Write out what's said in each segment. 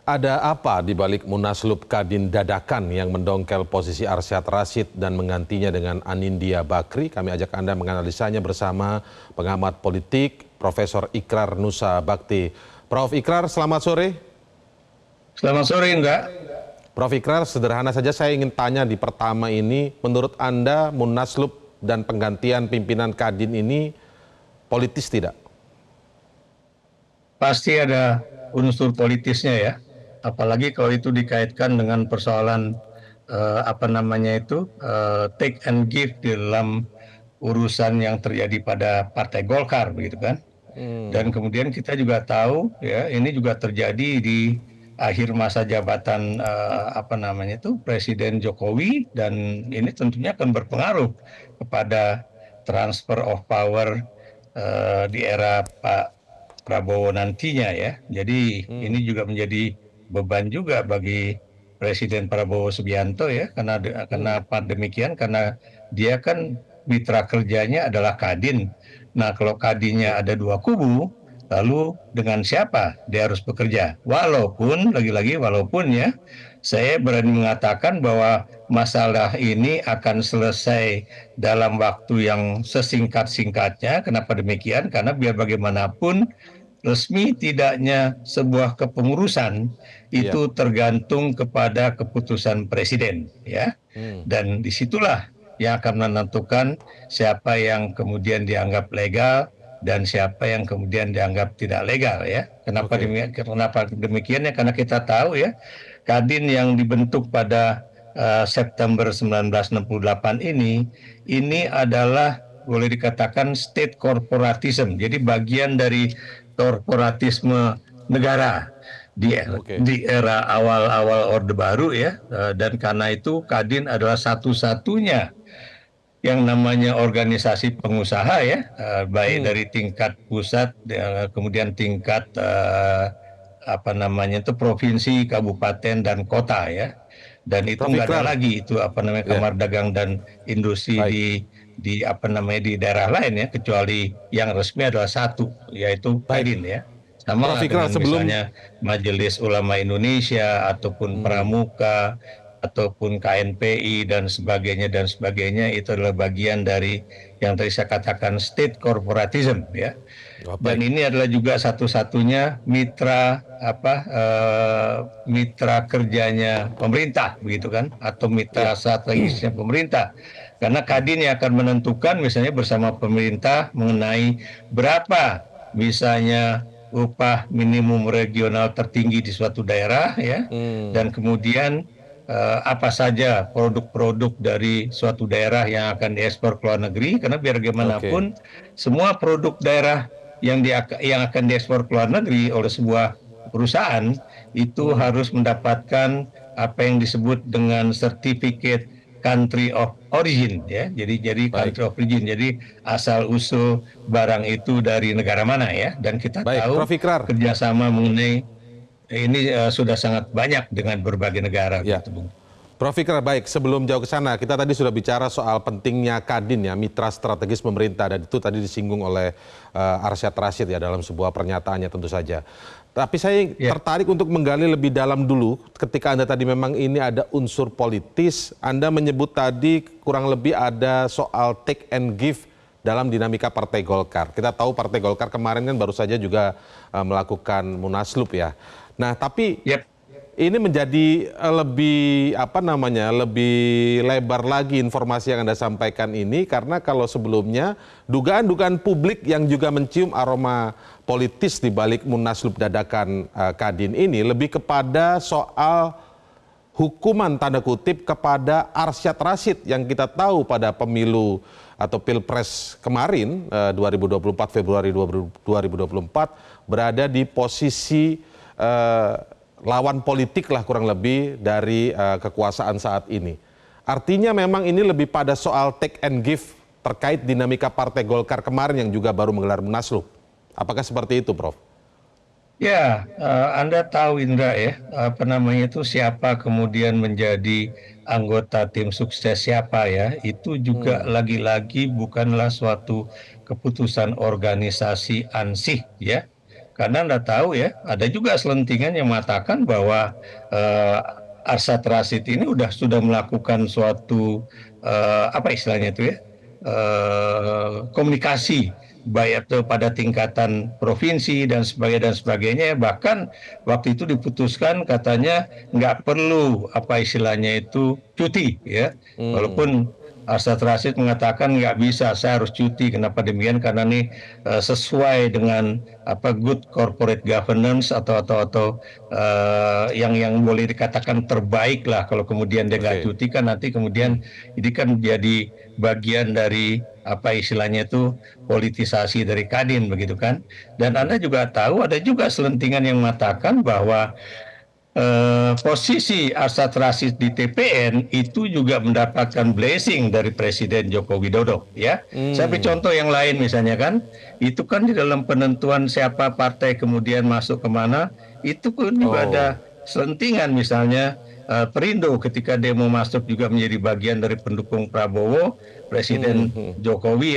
Ada apa di balik Munaslup Kadin dadakan yang mendongkel posisi Arsyad Rashid dan menggantinya dengan Anindya Bakri? Kami ajak Anda menganalisanya bersama pengamat politik Profesor Ikrar Nusa Bakti. Prof. Ikrar, selamat sore. Selamat sore, Indra. Prof. Ikrar, sederhana saja saya ingin tanya di pertama ini, menurut Anda Munaslup dan penggantian pimpinan Kadin ini politis tidak? Pasti ada unsur politisnya ya. Apalagi kalau itu dikaitkan dengan persoalan take and give di dalam urusan yang terjadi pada Partai Golkar, begitu kan? Dan kemudian kita juga tahu ya, ini juga terjadi di akhir masa jabatan Presiden Jokowi, dan ini tentunya akan berpengaruh kepada transfer of power di era Pak Prabowo nantinya ya. Jadi ini juga menjadi beban juga bagi Presiden Prabowo Subianto ya, karena demikian, karena dia kan mitra kerjanya adalah Kadin. Nah, kalau Kadinnya ada dua kubu, lalu dengan siapa dia harus bekerja? Walaupun ya, saya berani mengatakan bahwa masalah ini akan selesai dalam waktu yang sesingkat-singkatnya. Kenapa demikian? Karena biar bagaimanapun resmi tidaknya sebuah kepengurusan itu tergantung kepada keputusan presiden ya. Dan disitulah yang akan menentukan siapa yang kemudian dianggap legal dan siapa yang kemudian dianggap tidak legal ya. Kenapa demikian ya? Karena kita tahu ya, Kadin yang dibentuk pada September 1968 ini adalah boleh dikatakan state corporatism. Jadi bagian dari korporatisme negara di era awal-awal Orde Baru ya. Dan karena itu Kadin adalah satu-satunya yang namanya organisasi pengusaha ya, baik dari tingkat pusat, kemudian tingkat provinsi, kabupaten dan kota ya. Dan itu nggak ada lagi itu Kamar Dagang dan Industri di daerah lain ya, kecuali yang resmi adalah satu, yaitu Kadin ya. Sama dengan misalnya Majelis Ulama Indonesia ataupun Pramuka ataupun KNPI dan sebagainya itu adalah bagian dari yang tadi saya katakan state corporatism ya. Dan ini adalah juga satu-satunya mitra kerjanya pemerintah, begitu kan, atau mitra strategisnya pemerintah. Karena Kadin yang akan menentukan misalnya bersama pemerintah mengenai berapa misalnya upah minimum regional tertinggi di suatu daerah ya, dan kemudian apa saja produk-produk dari suatu daerah yang akan diekspor ke luar negeri, karena biar bagaimanapun semua produk daerah yang akan diekspor ke luar negeri oleh sebuah perusahaan itu harus mendapatkan apa yang disebut dengan certificate country of origin ya. Jadi country of origin, jadi asal usul barang itu dari negara mana ya. Dan kita tahu kerjasama mengenai ini sudah sangat banyak dengan berbagai negara gitu, Bung. Prof. Ikrar, baik, sebelum jauh ke sana, kita tadi sudah bicara soal pentingnya Kadin ya, mitra strategis pemerintah, dan itu tadi disinggung oleh Arsyad Rashid ya dalam sebuah pernyataannya tentu saja. Tapi saya tertarik untuk menggali lebih dalam dulu, ketika Anda tadi memang ini ada unsur politis, Anda menyebut tadi kurang lebih ada soal take and give dalam dinamika Partai Golkar. Kita tahu Partai Golkar kemarin kan baru saja juga melakukan Munaslup ya. Nah, tapi ini menjadi lebih lebih lebar lagi informasi yang Anda sampaikan ini, karena kalau sebelumnya dugaan-dugaan publik yang juga mencium aroma politis di balik Munaslup dadakan Kadin ini lebih kepada soal hukuman tanda kutip kepada Arsyad Rashid yang kita tahu pada pemilu atau Pilpres kemarin 2024 Februari 2024 berada di posisi lawan politik lah kurang lebih dari kekuasaan saat ini. Artinya memang ini lebih pada soal take and give terkait dinamika Partai Golkar kemarin yang juga baru menggelar Munaslup. Apakah seperti itu, Prof? Ya, Anda tahu Indra ya, siapa kemudian menjadi anggota tim sukses siapa ya, itu juga lagi-lagi bukanlah suatu keputusan organisasi ansih ya. Karena Anda tahu ya, ada juga selentingan yang mengatakan bahwa eh, Arsyad Rashid ini sudah melakukan suatu apa istilahnya itu ya, komunikasi baik itu pada tingkatan provinsi dan sebagainya. Bahkan waktu itu diputuskan katanya nggak perlu apa istilahnya itu cuti ya, walaupun Arsyad Rashid mengatakan nggak bisa, saya harus cuti. Kenapa demikian? Karena ini sesuai dengan apa good corporate governance atau yang boleh dikatakan terbaik lah. Kalau kemudian dia nggak cuti kan nanti kemudian ini kan jadi bagian dari apa istilahnya itu politisasi dari Kadin begitu kan. Dan Anda juga tahu ada juga selentingan yang mengatakan bahwa posisi Arsyad Rashid di TPN itu juga mendapatkan blessing dari Presiden Joko Widodo ya. Saya beri contoh yang lain misalnya kan, itu kan di dalam penentuan siapa partai kemudian masuk kemana, itu pun juga ada selentingan misalnya Perindo ketika demo masuk juga menjadi bagian dari pendukung Prabowo, Presiden Jokowi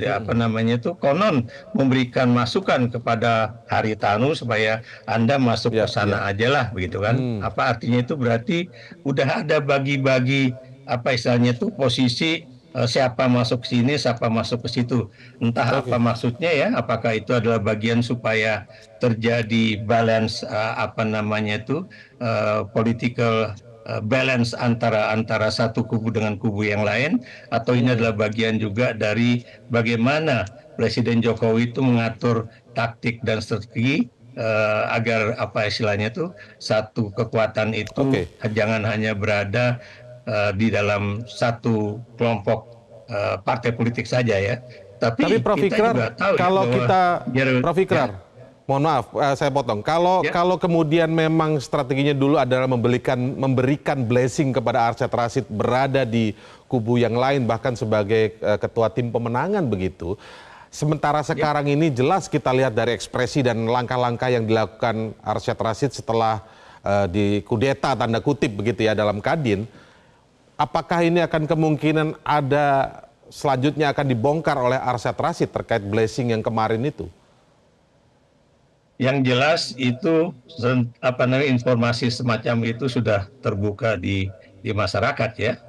apa namanya itu konon memberikan masukan kepada Haritanu supaya Anda masuk ke sana aja lah begitu kan. Apa artinya itu berarti udah ada bagi-bagi apa istilahnya itu posisi siapa masuk ke sini, siapa masuk ke situ. Entah apa maksudnya ya, apakah itu adalah bagian supaya terjadi balance apa namanya itu political balance antara satu kubu dengan kubu yang lain, atau ini adalah bagian juga dari bagaimana Presiden Jokowi itu mengatur taktik dan strategi agar apa istilahnya itu satu kekuatan itu jangan hanya berada di dalam satu kelompok partai politik saja ya. Tapi Prof. kita Ikrar, juga tahu kalau ya, kita, Prof. Ikrar, mohon maaf, saya potong. Kalau kemudian memang strateginya dulu adalah memberikan blessing kepada Arsyad Rashid berada di kubu yang lain, bahkan sebagai ketua tim pemenangan begitu. Sementara sekarang ini jelas kita lihat dari ekspresi dan langkah-langkah yang dilakukan Arsyad Rashid setelah dikudeta tanda kutip begitu ya dalam Kadin. Apakah ini akan kemungkinan ada selanjutnya akan dibongkar oleh Arsyad Rashid terkait blessing yang kemarin itu? Yang jelas itu apa namanya informasi semacam itu sudah terbuka di masyarakat ya.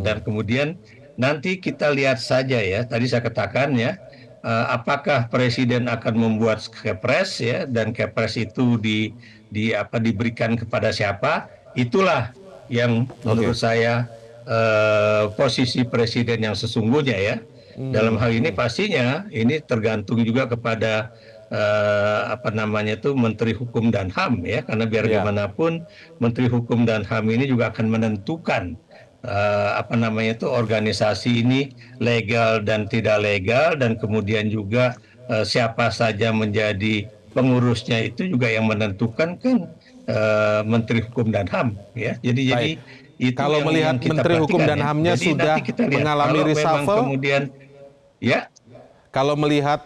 Dan kemudian nanti kita lihat saja ya. Tadi saya katakan ya, apakah presiden akan membuat kepres ya, dan kepres itu diberikan kepada siapa? Itulah yang menurut saya posisi presiden yang sesungguhnya ya. Dalam hal ini pastinya ini tergantung juga kepada apa namanya itu Menteri Hukum dan HAM ya, karena biar bagaimanapun Menteri Hukum dan HAM ini juga akan menentukan apa namanya itu organisasi ini legal dan tidak legal, dan kemudian juga siapa saja menjadi pengurusnya itu juga yang menentukan kan Menteri Hukum dan HAM ya. Jadi itu kalau melihat Menteri Hukum dan HAM-nya sudah mengalami reshuffle, kemudian kalau melihat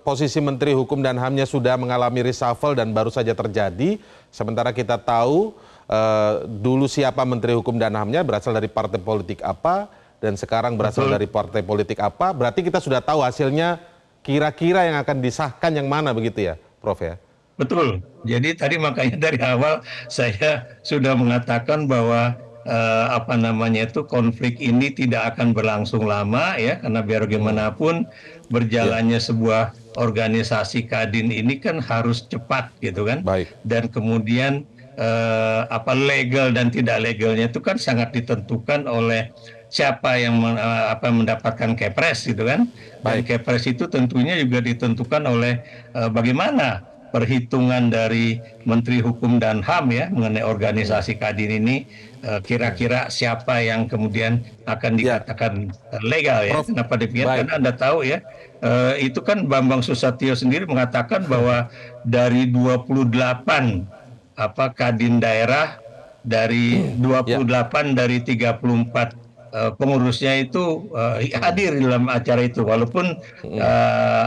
posisi Menteri Hukum dan HAM-nya sudah mengalami reshuffle dan baru saja terjadi, sementara kita tahu dulu siapa Menteri Hukum dan HAM-nya berasal dari partai politik apa dan sekarang berasal dari partai politik apa, berarti kita sudah tahu hasilnya kira-kira yang akan disahkan yang mana begitu ya, Prof ya? Betul. Jadi tadi makanya dari awal saya sudah mengatakan bahwa apa namanya itu konflik ini tidak akan berlangsung lama ya, karena biar bagaimanapun berjalannya sebuah organisasi Kadin ini kan harus cepat gitu kan. Dan kemudian apa legal dan tidak legalnya itu kan sangat ditentukan oleh siapa yang mendapatkan kepres gitu kan. Dan kepres itu tentunya juga ditentukan oleh bagaimana perhitungan dari Menteri Hukum dan HAM ya mengenai organisasi Kadin ini, kira-kira siapa yang kemudian akan dikatakan legal ya. Kenapa demikian? Karena Anda tahu ya, itu kan Bambang Susatyo sendiri mengatakan bahwa dari 28 Kadin daerah, dari 28 dari 34 pengurusnya itu hadir dalam acara itu, walaupun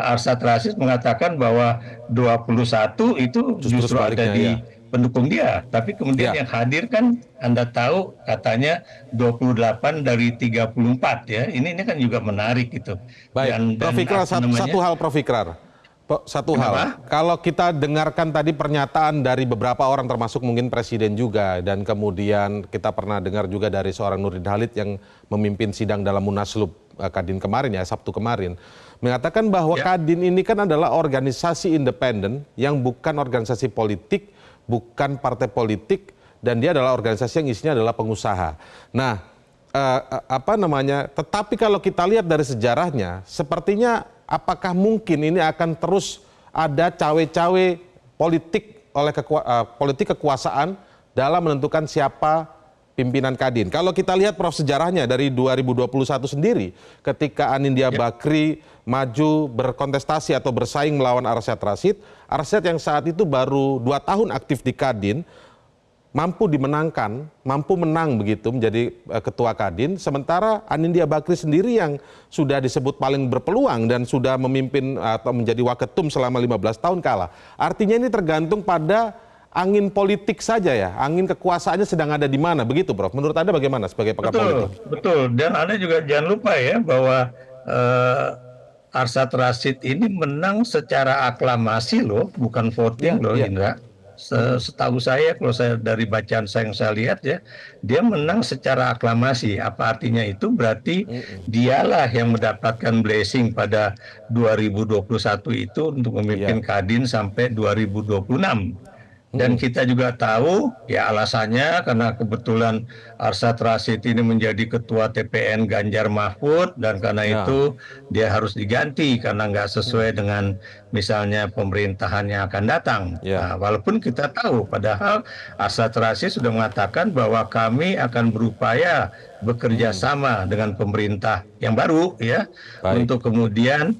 Arsyad Rashid mengatakan bahwa 21 itu justru ada di pendukung dia, tapi kemudian yang hadir kan Anda tahu katanya 28 dari 34 ya. Ini kan juga menarik gitu. Baik, Prof Ikrar, satu hal Prof Ikrar. Satu Kenapa? hal, kalau kita dengarkan tadi pernyataan dari beberapa orang termasuk mungkin presiden juga, dan kemudian kita pernah dengar juga dari seorang Nurdin Halid yang memimpin sidang dalam Munaslup Kadin kemarin ya, Sabtu kemarin, mengatakan bahwa Ya. Kadin ini kan adalah organisasi independen yang bukan organisasi politik, bukan partai politik, dan dia adalah organisasi yang isinya adalah pengusaha. Nah, tetapi kalau kita lihat dari sejarahnya, sepertinya apakah mungkin ini akan terus ada cawe-cawe politik oleh politik kekuasaan dalam menentukan siapa pimpinan Kadin? Kalau kita lihat Prof sejarahnya dari 2021 sendiri, ketika Anindya Bakri maju berkontestasi atau bersaing melawan Arsyad Rashid, Arsyad yang saat itu baru 2 tahun aktif di Kadin, mampu menang begitu menjadi ketua Kadin, sementara Anindya Bakri sendiri yang sudah disebut paling berpeluang dan sudah memimpin atau menjadi waketum selama 15 tahun kalah. Artinya ini tergantung pada angin politik saja ya, angin kekuasaannya sedang ada di mana, begitu Prof? Menurut Anda bagaimana sebagai pakar politik? Betul. Dan Anda juga jangan lupa ya bahwa Arsyad Rashid ini menang secara aklamasi loh, bukan voting loh, Indra. Setahu saya, kalau saya dari bacaan yang saya lihat ya, dia menang secara aklamasi. Apa artinya itu? Berarti dialah yang mendapatkan blessing pada 2021 itu untuk memimpin Kadin sampai 2026. Dan kita juga tahu ya alasannya karena kebetulan Arsyad Rashid ini menjadi ketua TPN Ganjar Mahfud, dan karena itu dia harus diganti karena nggak sesuai dengan misalnya pemerintahan yang akan datang. Nah, walaupun kita tahu padahal Arsyad Rashid sudah mengatakan bahwa kami akan berupaya bekerja sama dengan pemerintah yang baru ya, untuk kemudian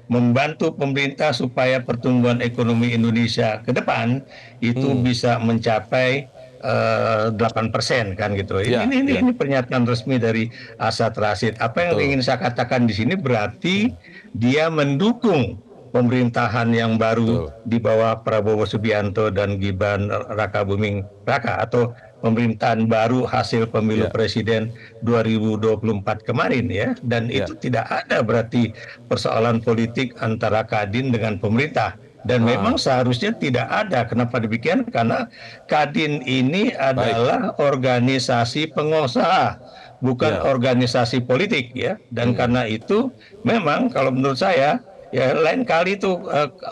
membantu pemerintah supaya pertumbuhan ekonomi Indonesia ke depan itu bisa mencapai 8% kan gitu. Ini pernyataan resmi dari Arsyad Rashid. Apa yang ingin saya katakan di sini berarti dia mendukung pemerintahan yang baru di bawah Prabowo Subianto dan Gibran Rakabuming Raka, atau pemerintahan baru hasil pemilu presiden 2024 kemarin ya. Dan itu tidak ada berarti persoalan politik antara Kadin dengan pemerintah. Dan memang seharusnya tidak ada. Kenapa demikian? Karena Kadin ini adalah organisasi pengusaha, bukan organisasi politik ya. Dan karena itu memang kalau menurut saya ya lain kali itu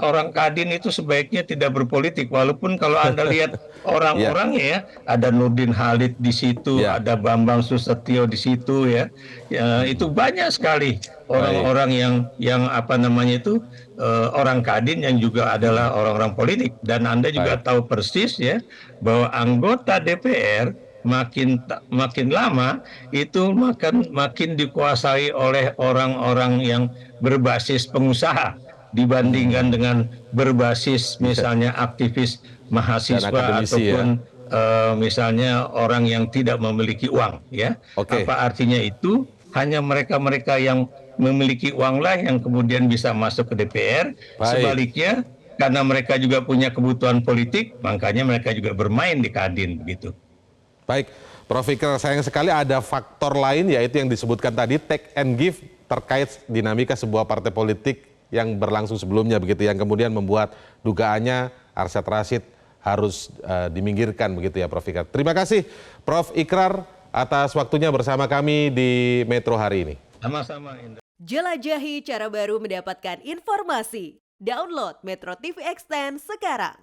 orang Kadin itu sebaiknya tidak berpolitik. Walaupun kalau Anda lihat orang-orangnya ya, ada Nurdin Halid di situ, ada Bambang Susetio di situ ya, itu banyak sekali orang-orang yang orang Kadin yang juga adalah orang-orang politik. Dan Anda juga tahu persis ya bahwa anggota DPR makin lama itu makin dikuasai oleh orang-orang yang berbasis pengusaha dibandingkan dengan berbasis misalnya aktivis mahasiswa ataupun misalnya orang yang tidak memiliki uang ya. Apa artinya itu? Hanya mereka-mereka yang memiliki uang lah yang kemudian bisa masuk ke DPR. Sebaliknya karena mereka juga punya kebutuhan politik, makanya mereka juga bermain di Kadin begitu. Baik, Prof Ikrar, sayang sekali ada faktor lain yaitu yang disebutkan tadi, take and give, terkait dinamika sebuah partai politik yang berlangsung sebelumnya begitu, yang kemudian membuat dugaannya Arsyad Rashid harus diminggirkan begitu ya Prof Ikrar. Terima kasih Prof Ikrar atas waktunya bersama kami di Metro hari ini. Sama-sama, Indra. Jelajahi cara baru mendapatkan informasi. Download Metro TV Extend sekarang.